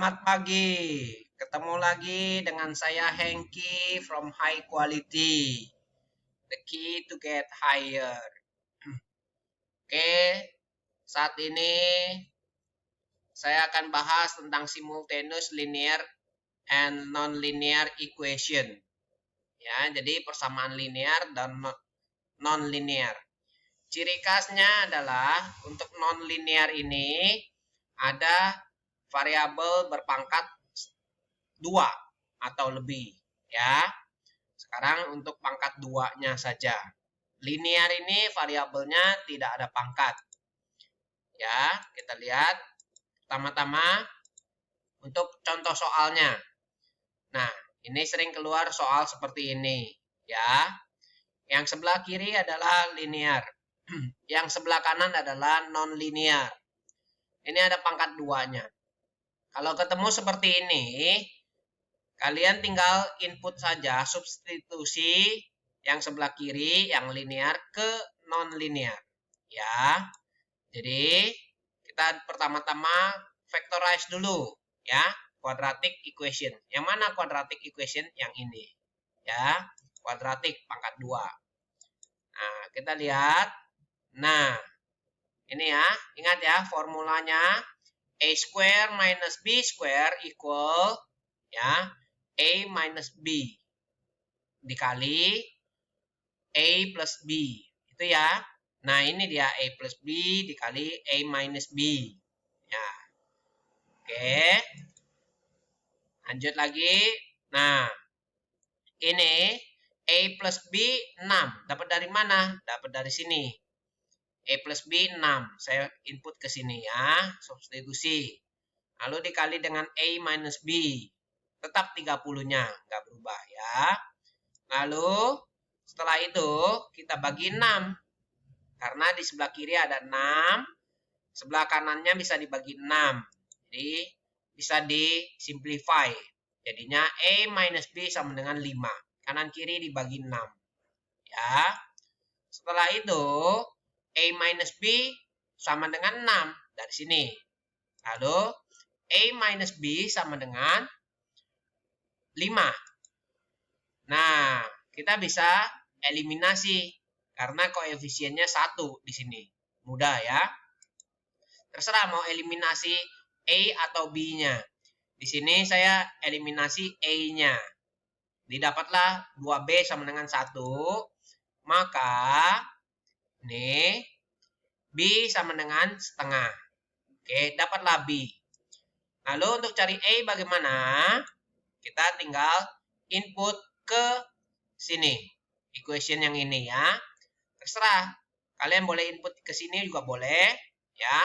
Selamat pagi. Ketemu lagi dengan saya Hengki from High Quality. The key to get higher. Oke, saat ini saya akan bahas tentang simultaneous linear and non-linear equation. Ya, jadi persamaan linear dan non-linear. Ciri khasnya adalah untuk non-linear ini ada variabel berpangkat 2 atau lebih, ya. Sekarang untuk pangkat 2-nya saja. Linear ini variabelnya tidak ada pangkat. Ya, kita lihat pertama-tama untuk contoh soalnya. Nah, ini sering keluar soal seperti ini, ya. Yang sebelah kiri adalah linear. Yang sebelah kanan adalah non-linear. Ini ada pangkat 2-nya. Kalau ketemu seperti ini, kalian tinggal input saja substitusi yang sebelah kiri, yang linear ke non-linear. Ya, jadi kita pertama-tama factorize dulu, ya, quadratic equation. Yang mana quadratic equation? Yang ini, ya, quadratic pangkat 2. Nah, kita lihat. Nah, ini ya, ingat ya formulanya a square minus b square equal, ya, a minus b dikali a plus b. Itu ya. Nah, ini dia a plus b dikali a minus b. Ya. Oke. Lanjut lagi. Nah, ini a plus b 6. Dapat dari mana? Dapat dari sini. A plus B 6. Saya input ke sini ya. Substitusi. Lalu dikali dengan A minus B. Tetap 30-nya. Nggak berubah ya. Lalu setelah itu kita bagi 6. Karena di sebelah kiri ada 6. Sebelah kanannya bisa dibagi 6. Jadi bisa disimplify. Jadinya A minus B sama dengan 5. Kanan kiri dibagi 6. Ya. Setelah itu A minus B sama dengan 6 dari sini. Lalu A minus B sama dengan 5. Nah, kita bisa eliminasi karena koefisiennya 1 di sini. Mudah ya. Terserah mau eliminasi A atau B-nya. Di sini saya eliminasi A-nya. Didapatlah 2B sama dengan 1. Maka ini B sama dengan setengah. Oke, dapatlah B. Lalu untuk cari A bagaimana? Kita tinggal input ke sini. Equation yang ini ya. Terserah. Kalian boleh input ke sini juga boleh. Ya.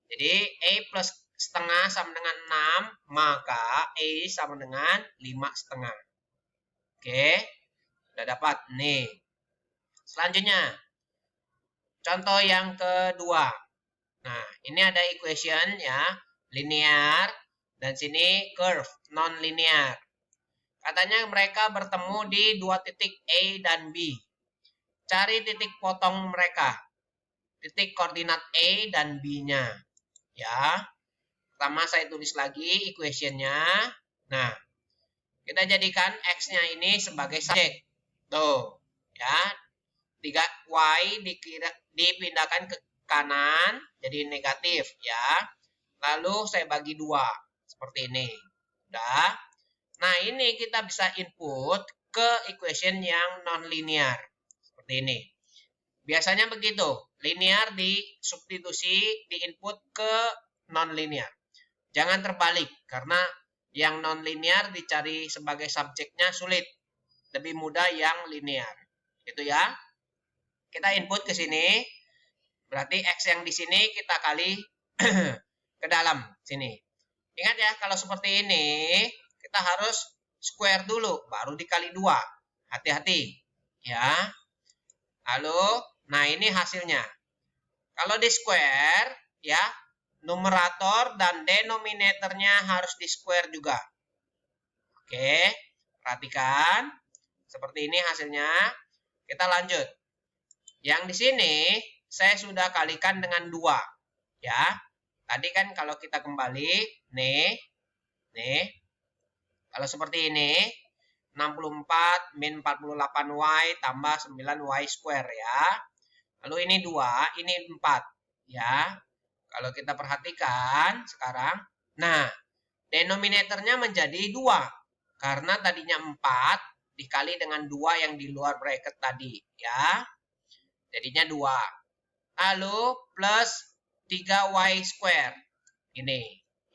Jadi A plus setengah sama dengan 6. Maka A sama dengan 5 setengah. Oke. Sudah dapat. Nih. Selanjutnya. Contoh yang kedua. Nah, ini ada equation ya, linear, dan sini curve, non-linear. Katanya mereka bertemu di 2 titik A dan B. Cari titik potong mereka. Titik koordinat A dan B-nya. Ya. Pertama saya tulis lagi equation-nya. Nah, kita jadikan X-nya ini sebagai subjek. Tuh, ya. 3Y dipindahkan ke kanan jadi negatif ya. Lalu saya bagi 2 seperti ini. Udah. Nah, ini kita bisa input ke equation yang non-linear. Seperti ini. Biasanya begitu. Linear disubstitusi diinput ke non-linear. Jangan terbalik karena yang non-linear dicari sebagai subjeknya sulit. Lebih mudah yang linear. Gitu ya. Kita input ke sini, berarti X yang di sini kita kali ke dalam sini. Ingat ya, kalau seperti ini, kita harus square dulu, baru dikali 2. Hati-hati. Ya. Lalu, nah ini hasilnya. Kalau di square, ya, numerator dan denominatornya harus di square juga. Oke, perhatikan. Seperti ini hasilnya. Kita lanjut. Yang di sini saya sudah kalikan dengan 2. Ya. Tadi kan kalau kita kembali, nih, Nih, kalau seperti ini, 64 min 48y tambah 9y square ya. Lalu ini 2, ini 4 ya. Kalau kita perhatikan sekarang, nah denominatornya menjadi 2. Karena tadinya 4 dikali dengan 2 yang di luar bracket tadi ya. Jadinya 2. Lalu plus 3y square. Ini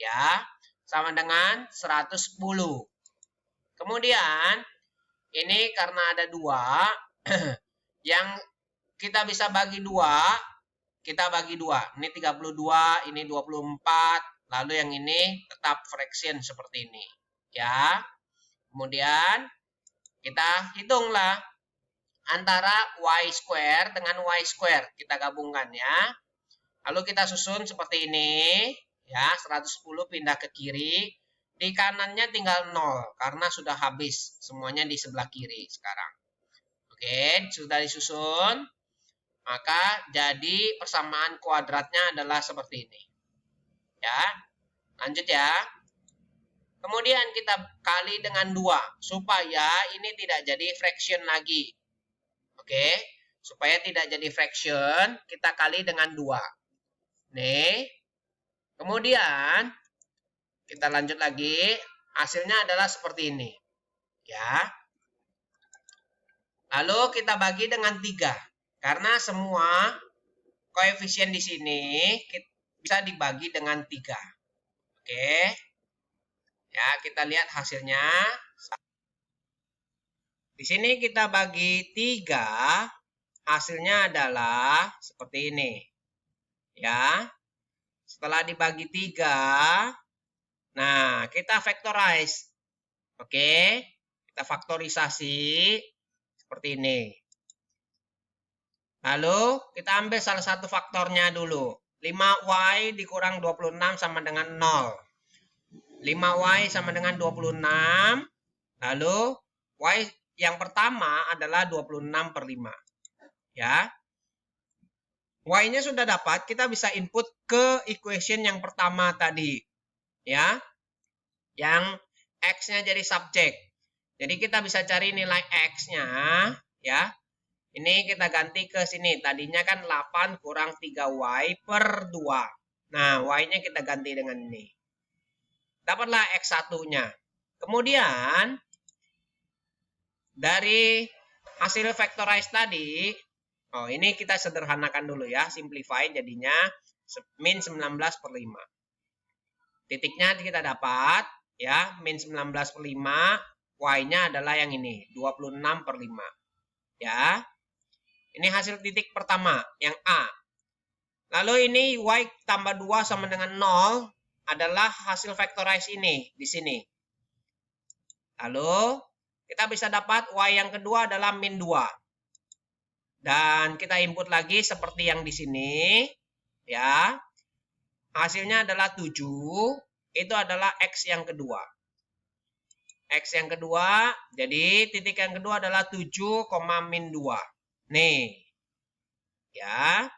ya. Sama dengan 110. Kemudian ini karena ada 2 yang kita bisa bagi 2, kita bagi 2. Ini 32, ini 24, lalu yang ini tetap fraction seperti ini. Ya. Kemudian kita hitunglah antara y square dengan y square. Kita gabungkan ya. Lalu kita susun seperti ini. Ya, 110 pindah ke kiri. Di kanannya tinggal 0 karena sudah habis semuanya di sebelah kiri sekarang. Oke, sudah disusun. Maka jadi persamaan kuadratnya adalah seperti ini. Ya. Lanjut ya. Kemudian kita kali dengan 2 supaya ini tidak jadi fraction lagi. Oke, supaya tidak jadi fraction, kita kali dengan 2. Nih. Kemudian kita lanjut lagi, hasilnya adalah seperti ini. Ya. Lalu kita bagi dengan 3. Karena semua koefisien di sini bisa dibagi dengan 3. Oke. Ya, kita lihat hasilnya. Di sini kita bagi 3, hasilnya adalah seperti ini. Ya. Setelah dibagi 3, nah kita factorize. Oke, kita faktorisasi seperti ini. Lalu kita ambil salah satu faktornya dulu. 5y dikurang 26 sama dengan 0. 5y sama dengan 26. Lalu y yang pertama adalah 26 per 5. Ya. Y-nya sudah dapat, kita bisa input ke equation yang pertama tadi. Ya. Yang X-nya jadi subjek. Jadi kita bisa cari nilai X-nya. Ya. Ini kita ganti ke sini. Tadinya kan 8 kurang 3y per 2. Nah, Y-nya kita ganti dengan ini. Dapatlah X1-nya. Kemudian, dari hasil factorize tadi, oh, ini kita sederhanakan dulu ya, simplify jadinya min 19 per 5. Titiknya kita dapat ya, min 19 per 5, y-nya adalah yang ini, 26 per 5. Ya. Ini hasil titik pertama, yang A. Lalu ini y tambah 2 sama dengan 0 adalah hasil factorize ini di sini. Lalu kita bisa dapat y yang kedua adalah min 2. Dan kita input lagi seperti yang di sini. Ya. Hasilnya adalah 7. Itu adalah X yang kedua. X yang kedua. Jadi titik yang kedua adalah 7, min 2. Nih. Ya.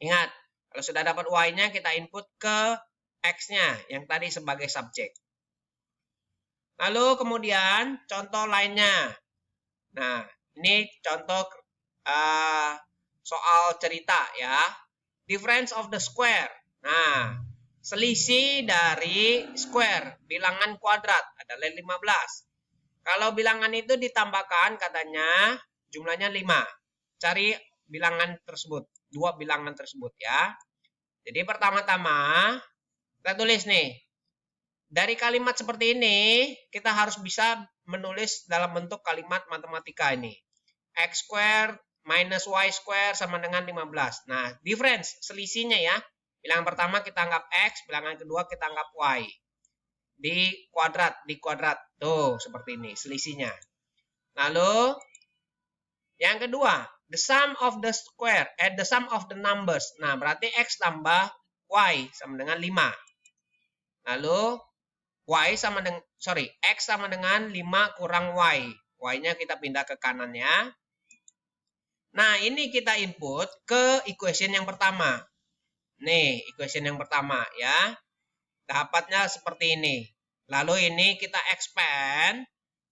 Ingat. Kalau sudah dapat Y-nya kita input ke X-nya. Yang tadi sebagai subjek. Lalu kemudian contoh lainnya. Nah. Ini contoh soal cerita ya. Difference of the square. Nah, selisih dari square, bilangan kuadrat adalah 15. Kalau bilangan itu ditambahkan katanya jumlahnya 5. Cari bilangan tersebut, 2 bilangan tersebut ya. Jadi pertama-tama kita tulis nih. Dari kalimat seperti ini, kita harus bisa menulis dalam bentuk kalimat matematika ini. X square minus y square sama dengan 15. Nah, difference, selisihnya ya. Bilangan pertama kita anggap X, bilangan kedua kita anggap Y. Di kuadrat. Tuh, seperti ini, selisihnya. Lalu, yang kedua, the sum of the square, the sum of the numbers. Nah, berarti X tambah Y sama dengan 5. Lalu, X sama dengan 5 kurang Y. Y-nya kita pindah ke kanannya. Nah, ini kita input ke equation yang pertama. Nih, equation yang pertama ya. Dapatnya seperti ini. Lalu ini kita expand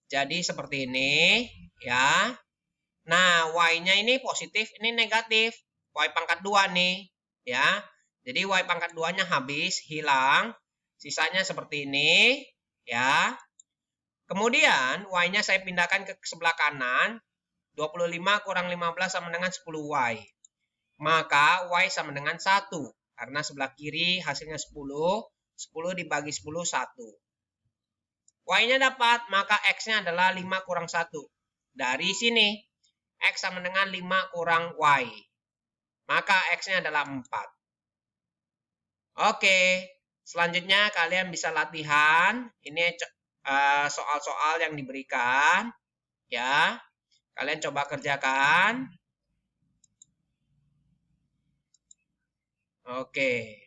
jadi seperti ini ya. Nah, y-nya ini positif, ini negatif. Y pangkat 2 nih ya. Jadi y pangkat 2-nya habis, hilang. Sisanya seperti ini ya. Kemudian y-nya saya pindahkan ke sebelah kanan. 25 kurang 15 sama dengan 10y. Maka y sama dengan 1. Karena sebelah kiri hasilnya 10. 10 dibagi 10, 1. Y-nya dapat, maka X-nya adalah 5 kurang 1. Dari sini, X sama dengan 5 kurang Y. Maka X-nya adalah 4. Oke, selanjutnya kalian bisa latihan. Ini soal-soal yang diberikan. Ya, kalian coba kerjakan. Oke.